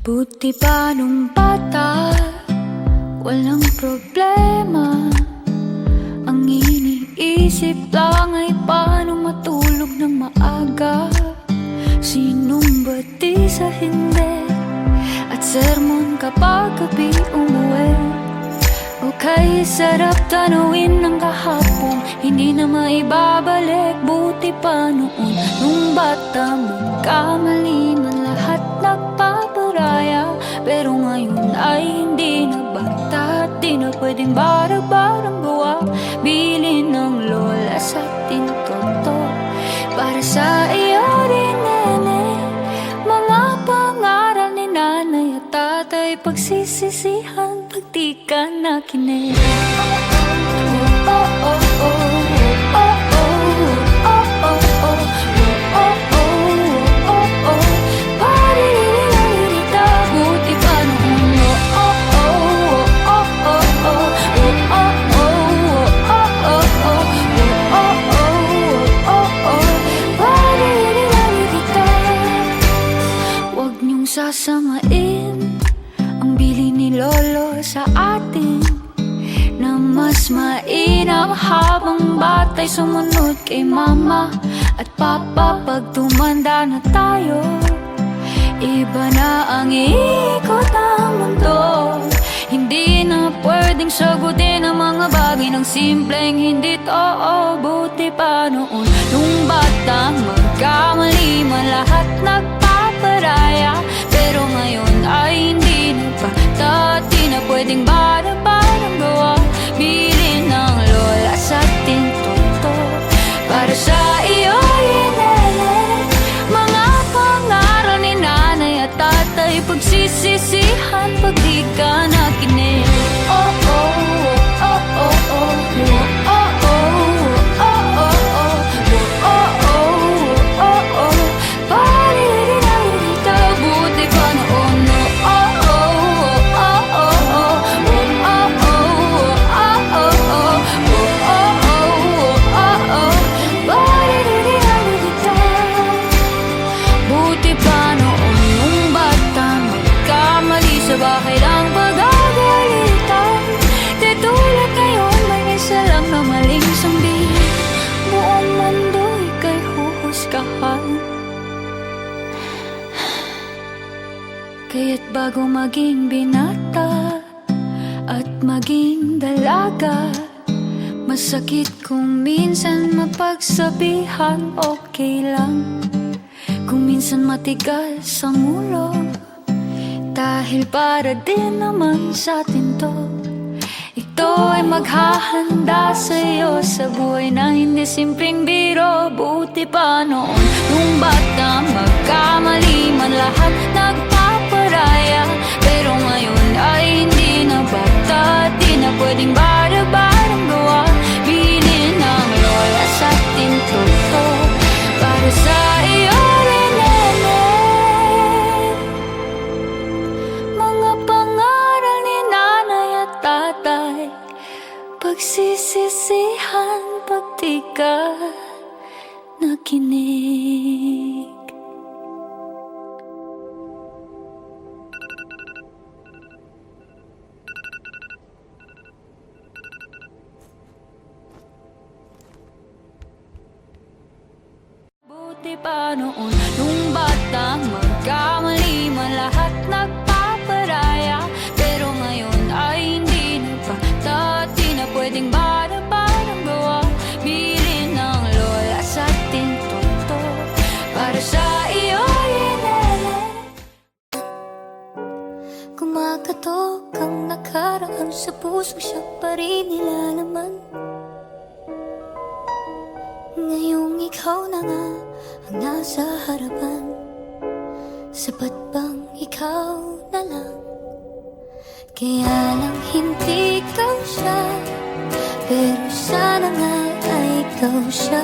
Buti pa nung bata, walang problema. Ang iniisip lang ay paano matulog ng maaga. Sinong bati sa hindi, at sermon kapag gabi umuwi. Okay, sarap tanawin ng kahapon, hindi na maibabalik. Buti pa noon, nung bata, magkamali man lahat nagpaparaya. Pero ngayon ay hindi na bata, di na pwedeng barang-barang gawa. Bilin ng lola sa atin toto, para sa iyo rin nene. Mga pangaral ni nanay at tatay, pagsisisihan pag di ka nakinig. Oh, oh, oh, oh, oh, oh, oh, oh, oh, oh, oh, oh, oh. Paririta, buti pa noon. Oh, oh, oh, oh, oh, oh, oh, oh, oh, oh, oh, oh, oh, oh. Paririta, huwag niyong sasamain ang bili ni lolo sa atin, na mas mainam habang batay sumunod kay mama at papa. Pag tumanda na tayo, iba na ang iikot ng mundo. Hindi na pwedeng sagutin ang mga bagay ng simpleng hindi totoo. Buti pa noon, nung bata, magkamali man lahat nagpaparaya. Pero ngayon ay hindi na bata, di na pwedeng barang-barang gawa. Bilin ng lola sa atin toto, para sa iyo inene. Mga pangaral ni nanay at tatay, pagsisisihan pag di ka nakinig. Oh, oh, oh, oh, oh, oh, oh, oh, oh, oh, oh, oh, oh, oh, oh. Paririta, buti pa noon. Oh, oh, oh, oh, oh, oh, oh, oh, oh, oh, oh. Paririta, buti pa noon nung bata, magkamali sa bahay lang pag-agalitan. Di tulad ngayon, may isa lang na maling sambi, buong mundo ika'y huhusgahan. Kaya't bago maging binata at maging dalaga, masakit kung minsan mapagsabihan okay lang. Kung minsan matigas ang ulo, dahil para din naman sa atin to. Ito ay maghahanda sa'yo sa buhay na hindi simpleng biro. Buti pa noon, nung bata, magkamali man lahat nagpaparaya. Pero ngayon ay hindi na bata, di na pwedeng bara-barang gawa. Bilin ng lola sa atin toto, para sa iyo rin nene. Mga pangaral ni nanay at tatay, pagsisisihan pag di ka nakinig. Buti pa noon, nung bata, magkamali man lahat nagpaparaya. Pero ngayon ay hindi na bata, di na pwedeng bara-barang gawa. Bilin ng lola sa atin toto, para sa iyo inene. Kumakatok ang nakaraan sa puso, siya pa rin nilalaman. Ngayong ikaw na nga ang nasa harapan, sapat bang ikaw na lang? Kaya lang hindi ikaw siya, pero sana nga ay ikaw siya.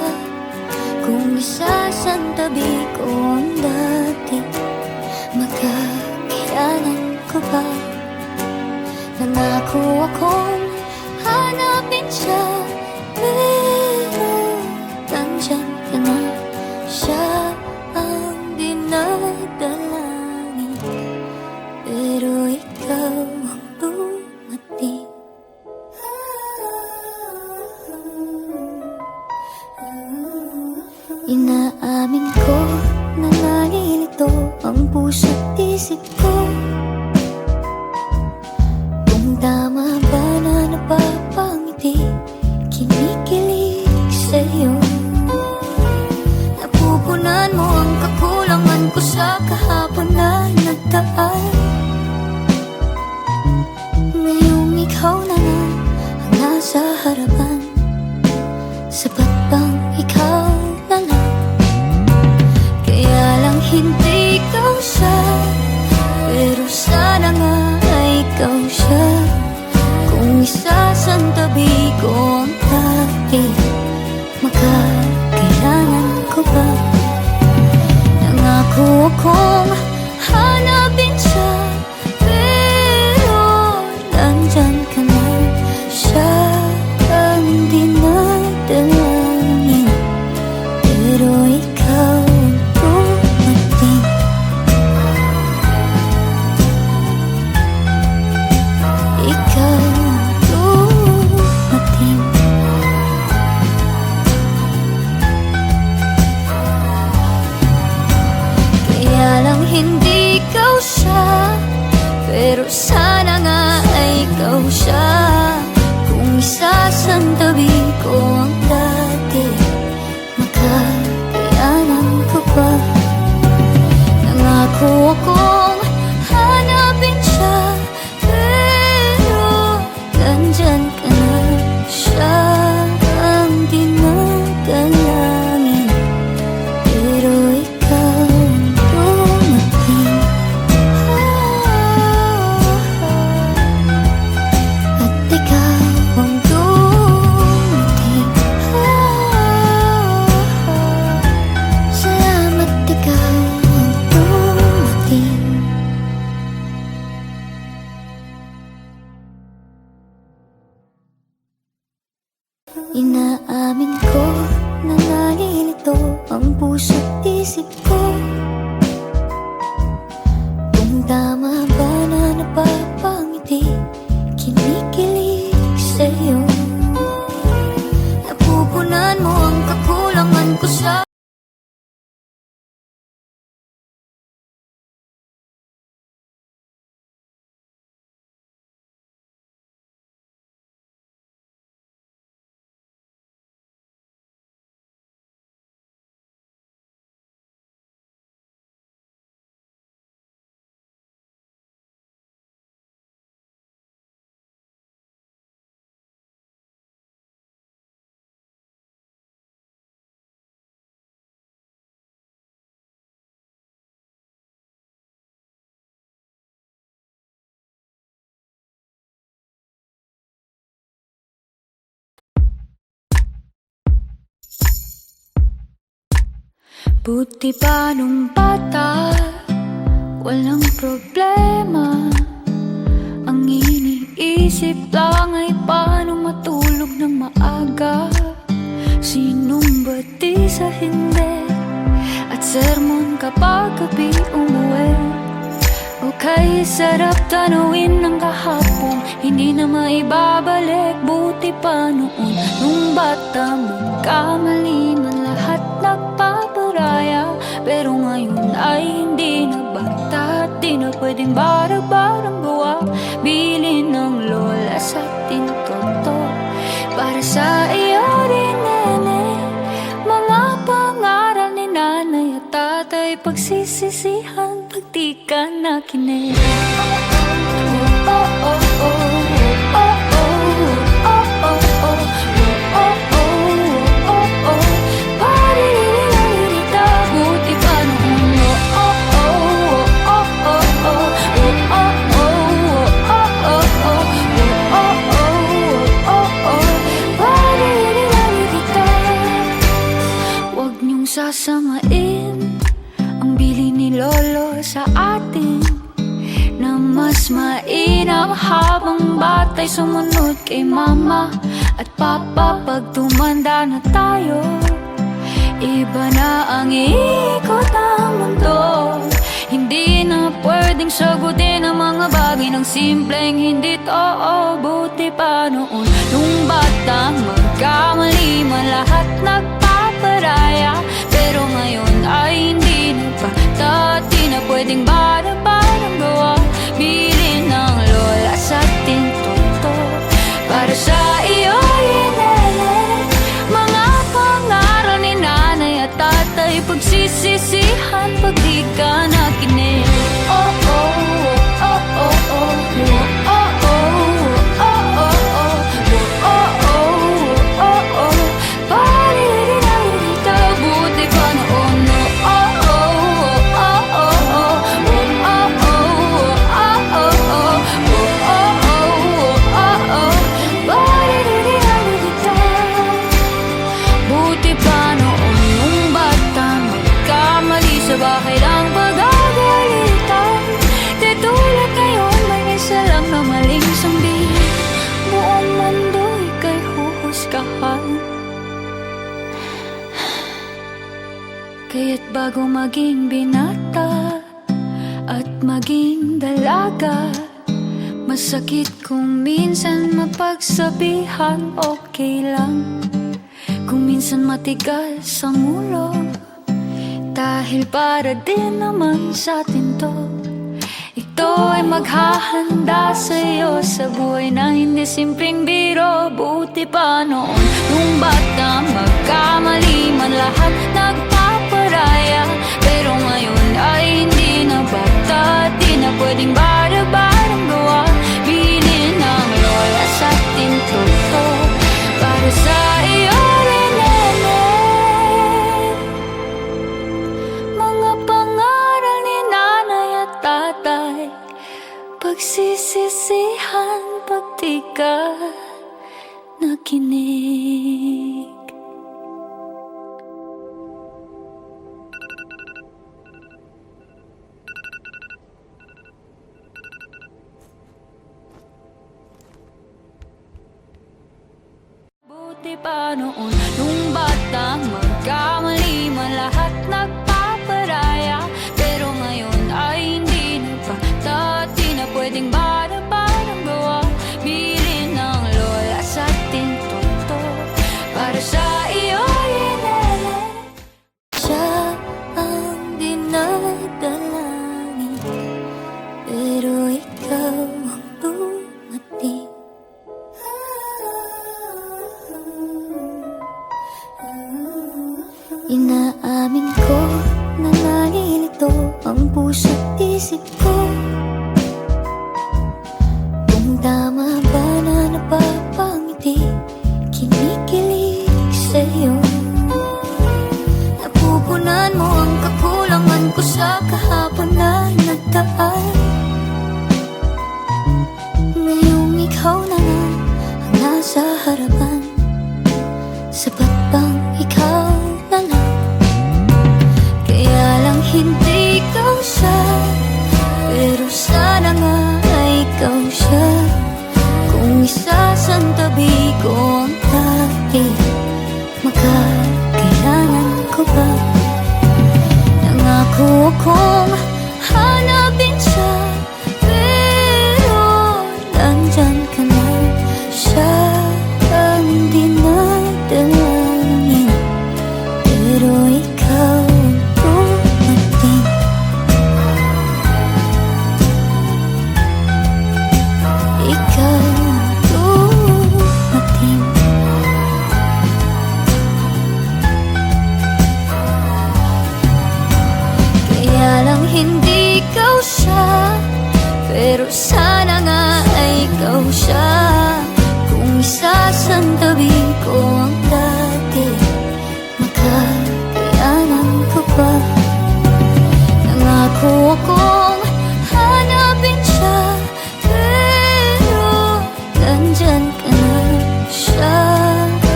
Kung isasantabi ko ang dati, makakayanan ko ba? Nangako akong hanapin siya, pero nandyan ka na. Siya ang dinadalangin Inaamin ko na nalilito ang puso't isip ko. Kung tama ba na napapangiti, kinikilig sa'yo. Napupunan mo ang kakulangan ko sa kahapon na nagdaan. Ngayong ikaw na nga ang nasa harapan, sapat bang ikaw na lang? Kaya lang hindi ikaw siya, pero sana nga ay ikaw siya. Kung isasantabi ko ang dati, makakailangan ko ba? Nangako akong hanapin siya, pero nandyan ka na. Siya ang dinadalangin, pero ikaw ang dumating. Ikaw ang dumating. Kaya lang hindi ikaw siya, pero sana nga ay ikaw siya. Kung isasantabi ko ang dati, makakayanan ko ba? Nangako akong hanapin siya, pero nandyan ka na. Siya ang dinadalangin, pero ikaw ang dumating. At ikaw ang dumating. Salamat, ikaw ang dumating. Inaamin ko na nalilito ang puso't isip ko. Kung tama ba na napapangiti, kinikilig sa'yo. Napupunan mo ang kakulangan ko sa buti pa nung bata, walang problema. Ang iniisip lang ay paano matulog ng maaga. Sinong bati sa hindi, at sermon kapag gabi umuwi. Okay, sarap tanawin ng kahapon, hindi na maibabalik. Buti pa noon, nung bata, magkamali man lahat nagpaparaya. Pero ngayon ay hindi na bata, di na pwedeng barang-barang gawa. Bilin ng lola sa tintoto, para sa iyo rin, nene. Mga pangaral ni nanay at tatay, pagsisisihan pag di ka nakinig. Oh, oh, oh, oh, oh, oh, oh, oh, oh, oh, oh, oh, oh. Pariririririta, buti pa noon. Oh, oh, oh, oh, oh, oh, oh, oh, oh, oh, oh, oh, oh. Pariririririta. Huwag niyong sasamain ang bili ni lolo sa atin, na mas mainam habang batay sumunod kay mama at papa. Pag tumanda na tayo, iba na ang iikot ng mundo. Hindi na pwedeng sagutin ang mga bagay ng simpleng hindi totoo. Buti pa noon, nung bata, magkamali man lahat nagpaparaya. ay pagsisisihan pag di ka nakinig. Oh, oh, oh, oh, oh, oh, oh, oh, oh, oh, oh, oh, oh, oh. Paririnaririta, buti pa noon. Oh, oh, oh, oh, oh, oh, oh, oh, oh, oh, oh, oh, oh. Paririnaririta, buti pa noon nung bata magkamali sa bahay lang pag-agalitan. Di tulad ngayon may isa lang na maling sambihin, buong mundo'y kay huhusgahan. Kaya't bago maging binata at maging dalaga, masakit kung minsan mapagsabihan okay lang. Kung minsan matigas ang ulo, dahil para din naman sa atin to. Ito ay maghahanda sa'yo sa buhay na hindi simpleng biro. Buti pa noon nung bata magkamali man lahat nagpaparaya. Pero ngayon ay hindi na bata, di na pwedeng bara-barang gawa. Bilhin ng lola sa tintuto para sa iyo rin, mga pangaral ni nanay at tatay, pagsisisihan pag di ka nakinig. Buti pa noon nung bata magkamali man lahat nagpaparaya. Pero ngayon ay hindi na bata, di na pwedeng bara-barang gawa. Bilhin ng lola sa tintuto para sa iyo inele. Siya ang dinadalangin, pero ikaw ang dumating. Inaamin ko na nalilito ang puso't isip ko. Kung tama ba na napapangiti, kinikilig sa'yo. Napupunan mo ang kakulangan ko sa kahapon na nagdaan. Ngayong ikaw na nga ang nasa harapan, sapat bang ikaw na lang? Kaya lang hindi ikaw siya, pero sana nga ay ikaw siya. Kung isasantabi ko ang dati, makakailangan ko ba? Nangako akong hanapin siya, pero nandyan ka na. Siya ang dinadalangin, pero ikaw ang dumating. Ikaw ang dumating. Kaya lang hindi ikaw siya, pero sana nga ay ikaw siya. Kung isasantabi ko ang dati, makakayanan ko ba? Nangako akong hanapin siya, pero nandyan ka na. Siya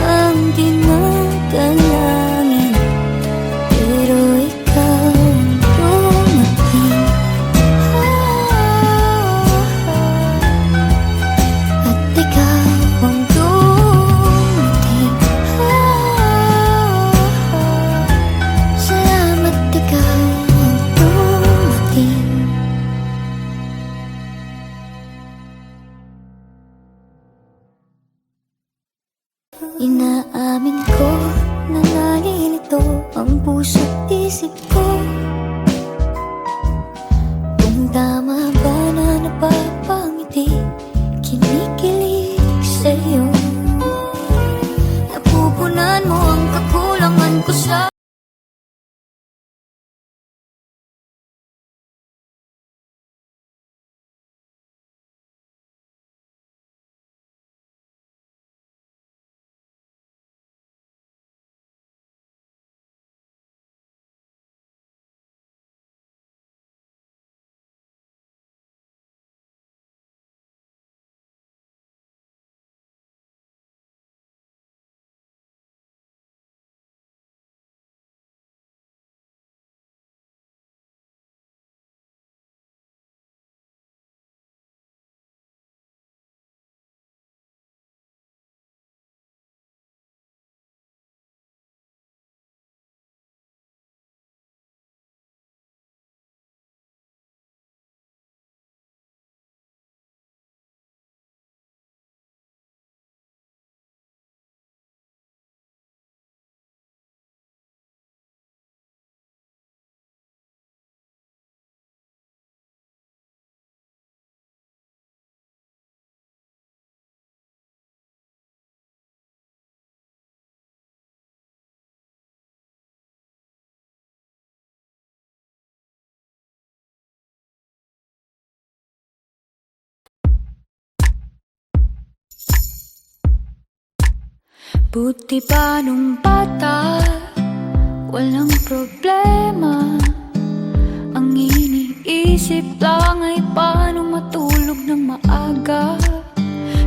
ang dinadalangin, pero ikaw ang dumating. At ikaw ang dumating. Salamat, ikaw ang dumating. Inaamin ko na nalilito ang puso't isip ko. Kung tama ba na napapangiti, kinikilig sa'yo. Napupunan mo ang kakulangan ko sa Buti pa nung bata, walang problema. Ang iniisip lang ay paano matulog ng maaga.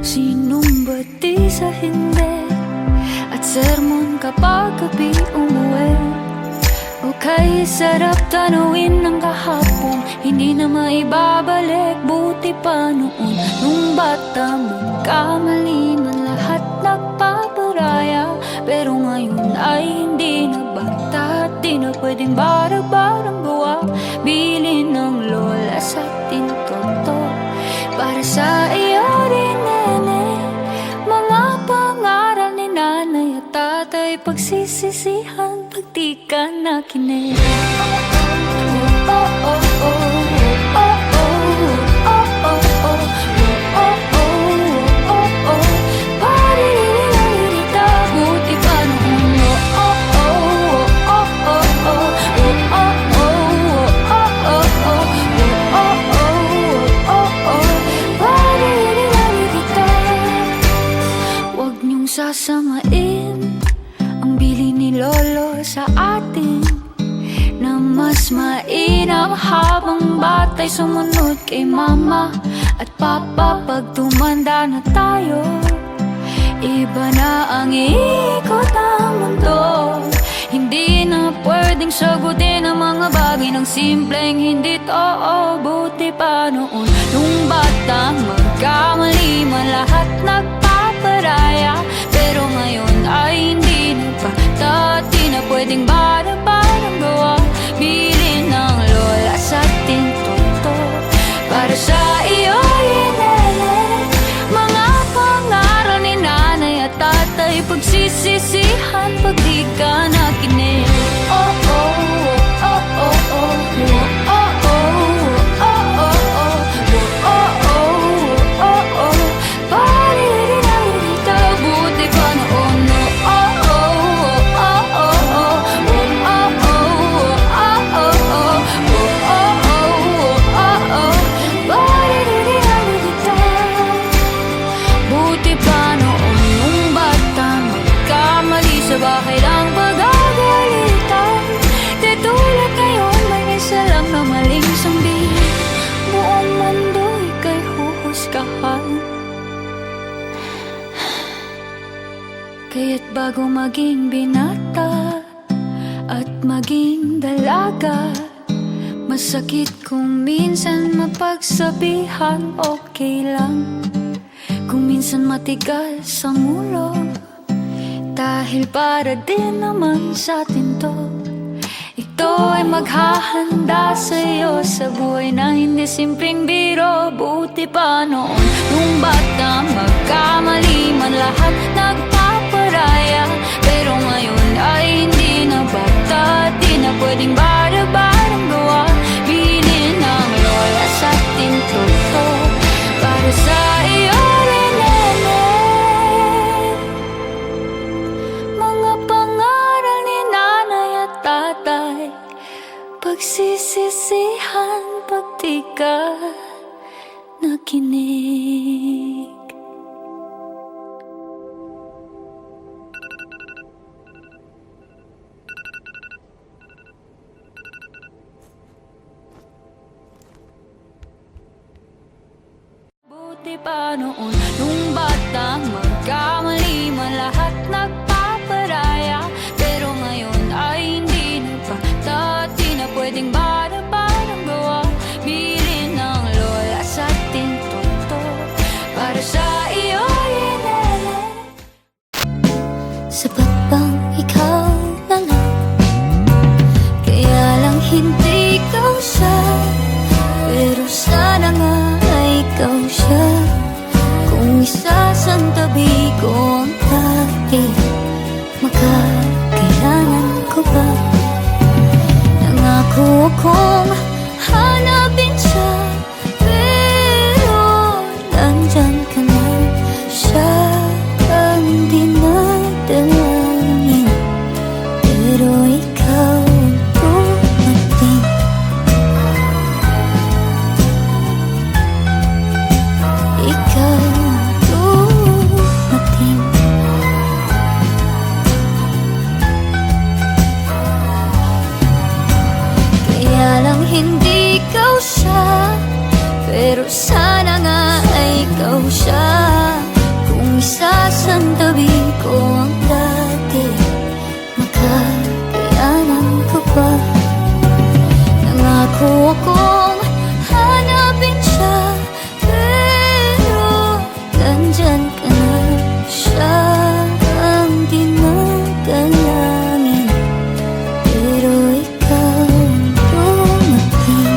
Sinong bati sa hindi, at sermon kapag gabi umuwi. Okay, sarap tanawin ng kahapon, hindi na maibabalik. Buti pa noon, nung bata magkamali man lahat nagpaparaya. Pero ngayon ay hindi na bata, di na pwedeng barang-barang gawa. Bilin ng lola sa atin toto, para sa iyo rin nene. Mga pangaral ni nanay at tatay, pagsisisihan pag di ka nakinig. Oh, oh, oh, oh, oh, oh, oh, oh, oh, oh. Sasamain ang bili ni lolo sa atin, na mas mainam habang batay sumunod kay mama at papa. Pag tumanda na tayo, iba na ang iikot ng mundo. Hindi na pwedeng sagutin ang mga bagay ng simpleng hindi totoo. Buti pa noon, nung bata magkamali man lahat nagpaparaya. Pero ngayon ay hindi na bata, di na pwedeng barang-barang gawa. Bilin ng lola sa atin toto, para sa iyo inene. Mga pangaral ni nanay at tatay, pagsisisihan pag di ka nakinig. Oh, oh, oh, oh, oh, oh, oh, oh, oh, oh, oh, oh, oh, oh, oh, oh. Paririta, buti pa noon, oh, oh, oh, oh, oh, oh, oh, oh, oh, oh, paririta. Buti pa noon, nung bata magkamali sa bahay lang pag-agalitan. Di tulad ngayon, may isa lang na maling sumbi, buong mundo ika'y huhusgahan. Kaya't bago maging binata at maging dalaga, masakit kung minsan mapagsabihan okay lang. Kung minsan matigas ang ulo, dahil para din naman sa atin to. Ito ay maghahanda sa'yo sa buhay na hindi simpleng biro. Buti pa noon, nung bata magkamali man lahat nagpaparaya. Pero ngayon ay hindi na bata, di na pwedeng barang-barang gawa. Bilin ng lola sa atin toto, para sa iyo rin nene. Mga pangaral ni nanay at tatay, pagsisisihan pag di ka nakinig. Buti pa noon, nung bata magkamali man lahat nagpaparaya. Pero ngayon ay hindi na bata, di na pwedeng barang-barang gawa. Bilin ng lola sa atin toto, para sa iyo inene. Sapat bang ikaw na lang? Kaya lang hindi ikaw siya, pero sana nga ikaw siya. Kung isasantabi ko ang dati, makakailangan ko ba? Nangako akong hanapin siya, pero nandyan ka na. Siya ang dinadalangin, pero ikaw ang dumating. Ikaw ang dumating. hindi ikaw siya, pero sana nga ay ikaw siya. Kung isasantabi ko ang dati, makakayanan ko pa. Nangako akong hanapin siya, pero nandyan ka na. Siya ang dinadalangin, pero ikaw ang dumating.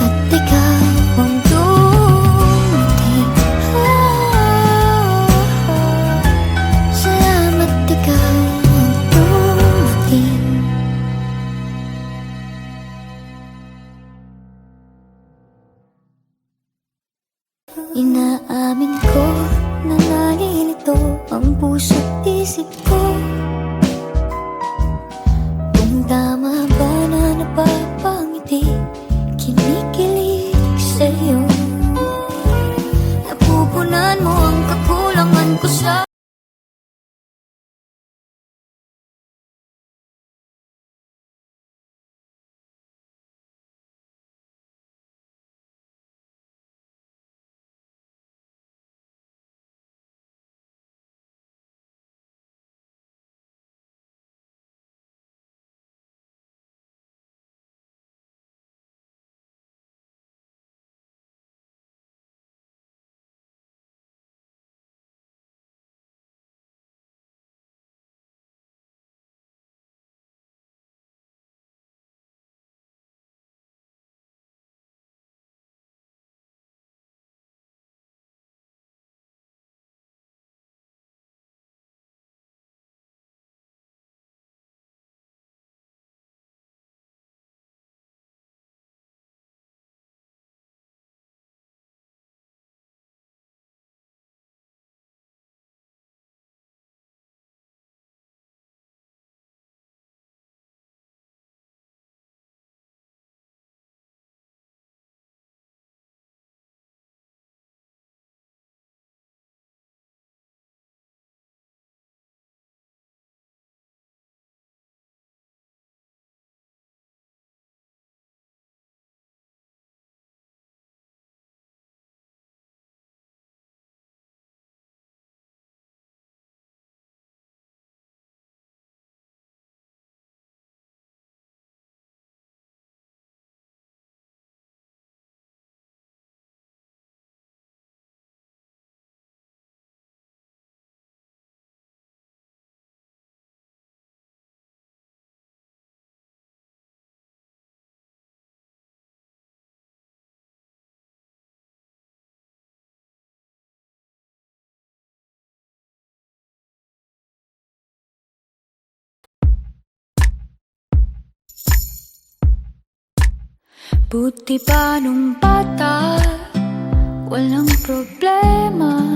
At ikaw ang dumating. Salamat, ikaw ang dumating. Inaamin ko na nalilito ang puso't isip ko. Kung tama ba na napapangiti, kinikilig sa'yo. Napupunan mo ang kakulangan ko sa buti pa nung bata, walang problema.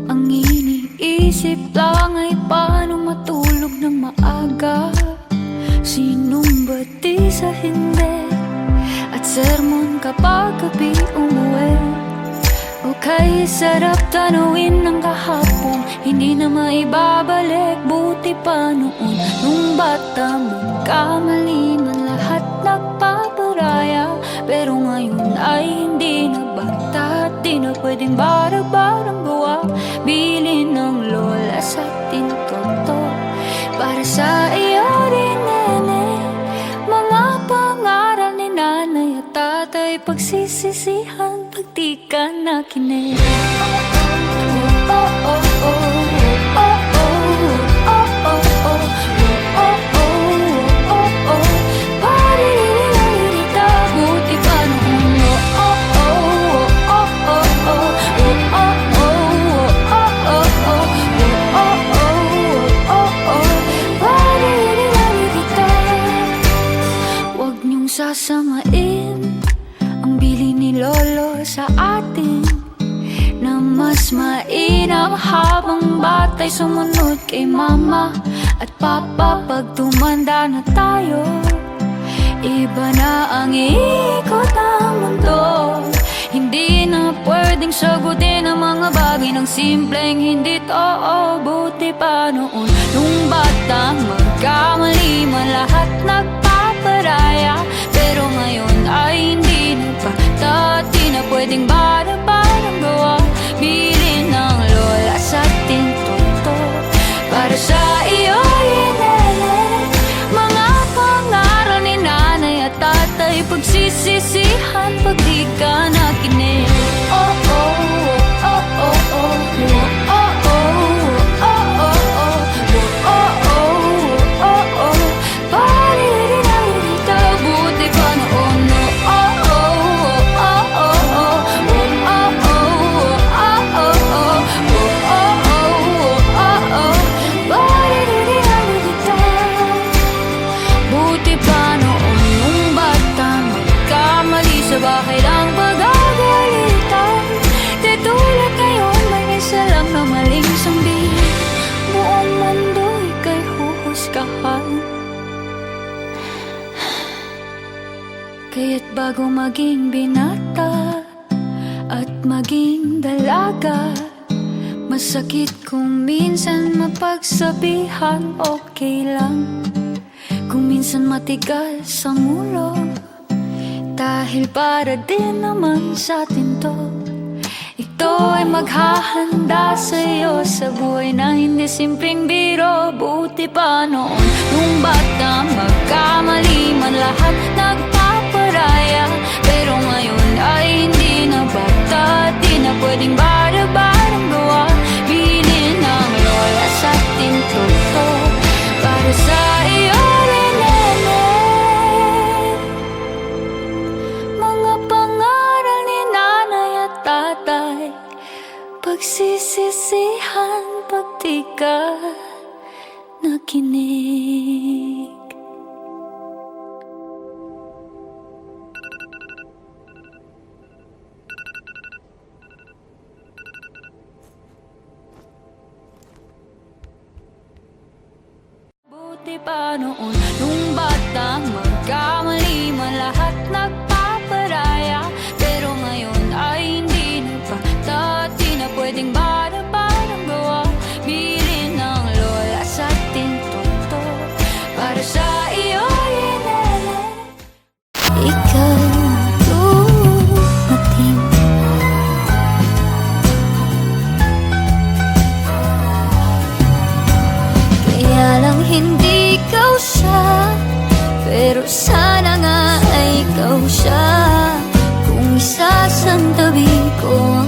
Ang iniisip lang ay paano matulog ng maaga. Sinong bati sa hindi, at sermon kapag gabi umuwi. Okay, sarap tanawin ng kahapon, hindi na maibabalik. Buti pa noon, nung bata magkamali man lahat nagpaparaya. Pero ngayon ay hindi na bata, di na pwedeng barang-barang gawa. Bilin ng lola sa tintoto para sa iyo rin, nene. Mga pangaral ni nanay at tatay, pagsisisihan pag di ka nakinig. Oh, oh, oh, oh, oh, oh, oh, oh, oh, oh, oh, oh, oh. Paririta, buti pa noon. Oh, oh, oh, oh, oh, oh, oh, oh, oh, oh, oh, oh, oh. Paririta, huwag niyong sasamain ang bili ni lolo sa atin, na mas mainam habang batay sumunod kay mama at papa. Pag tumanda na tayo, iba na ang iikot ng mundo. Hindi na pwedeng sagutin ang mga bagay ng simpleng hindi totoo. Buti pa noon, nung bata magka pwedeng bara-barang gawa. Bilin ng lola sa ating toto para sa iyo inelek. Mga pangaral ni nanay at tatay, pagsisisihan pag di ka nakinig. Oh oh oh oh oh oh oh oh oh oh oh oh oh oh oh. Palirin ang dito, buti pa noon. Oh oh oh oh oh oh oh oh oh oh oh. Palirin ang dito, buti pa noon nung bata magkamali sa bahay lang pag-agalitan. Di tulad ngayon may isa lang na maling sambi, buong mundo ika'y huhusgahan. Kaya't bago maging binata at maging dalaga, masakit kung minsan mapagsabihan okay lang. Kung minsan matigas ang ulo, dahil para din naman sa atin to. Ito ay maghahanda sa'yo sa buhay na hindi simpleng biro. Buti pa noon nung bata magkamali man lahat nagpaparaya. Pero ngayon ay hindi na bata, di na pwedeng bara-barang gawa. Bilin ng lola sa ating toto para sa iyo rinelek. Mga pangaral ni nanay at tatay, pagsisisihan pag di ka nakinig. Buti pa noon nung bata magkamali man lahat nagpaparaya. Pero ngayon ay hindi na bata, di na pwedeng bara-barang gawa. Bilin ng lola sa ating toto para sa iyo inelek. Ikaw dumating, kaya lang hindi ikaw siya, pero sana nga ay ikaw siya. Kung isasantabi ko